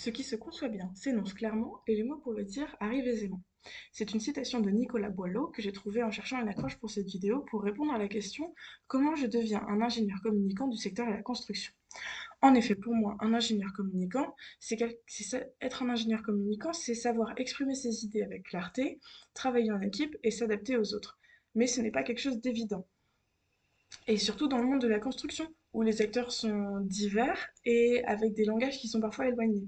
Ce qui se conçoit bien s'énonce clairement et les mots pour le dire arrivent aisément. C'est une citation de Nicolas Boileau que j'ai trouvée en cherchant une accroche pour cette vidéo pour répondre à la question comment je deviens un ingénieur communicant du secteur de la construction. En effet, pour moi, un ingénieur communicant, être un ingénieur communicant, c'est savoir exprimer ses idées avec clarté, travailler en équipe et s'adapter aux autres. Mais ce n'est pas quelque chose d'évident. Et surtout dans le monde de la construction, où les acteurs sont divers et avec des langages qui sont parfois éloignés.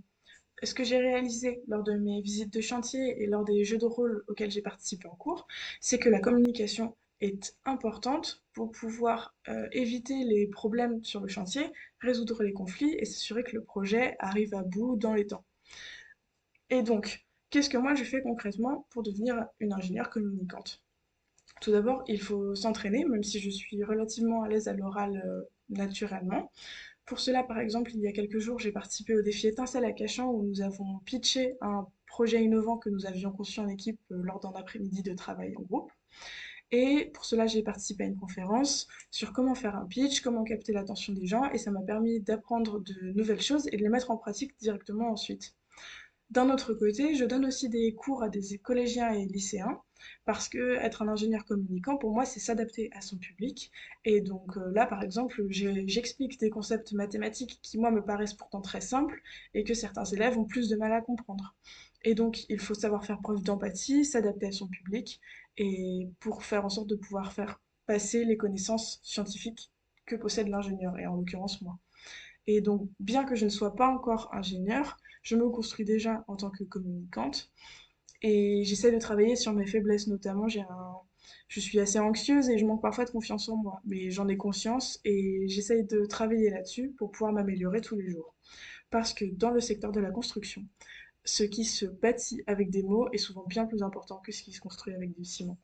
Ce que j'ai réalisé lors de mes visites de chantier et lors des jeux de rôle auxquels j'ai participé en cours, c'est que la communication est importante pour pouvoir éviter les problèmes sur le chantier, résoudre les conflits et s'assurer que le projet arrive à bout dans les temps. Et donc, qu'est-ce que moi je fais concrètement pour devenir une ingénieure communicante? Tout d'abord, il faut s'entraîner, même si je suis relativement à l'aise à l'oral naturellement. Pour cela, par exemple, il y a quelques jours, j'ai participé au défi Étincelle à Cachan où nous avons pitché un projet innovant que nous avions conçu en équipe lors d'un après-midi de travail en groupe. Et pour cela, j'ai participé à une conférence sur comment faire un pitch, comment capter l'attention des gens, et ça m'a permis d'apprendre de nouvelles choses et de les mettre en pratique directement ensuite. D'un autre côté, je donne aussi des cours à des collégiens et lycéens parce que être un ingénieur communicant, pour moi, c'est s'adapter à son public. Et donc là, par exemple, j'explique des concepts mathématiques qui, moi, me paraissent pourtant très simples et que certains élèves ont plus de mal à comprendre. Et donc, il faut savoir faire preuve d'empathie, s'adapter à son public et pour faire en sorte de pouvoir faire passer les connaissances scientifiques que possède l'ingénieur, et en l'occurrence moi. Et donc, bien que je ne sois pas encore ingénieure, je me construis déjà en tant que communicante et j'essaie de travailler sur mes faiblesses, notamment je suis assez anxieuse et je manque parfois de confiance en moi, mais j'en ai conscience et j'essaie de travailler là-dessus pour pouvoir m'améliorer tous les jours. Parce que dans le secteur de la construction, ce qui se bâtit avec des mots est souvent bien plus important que ce qui se construit avec du ciment.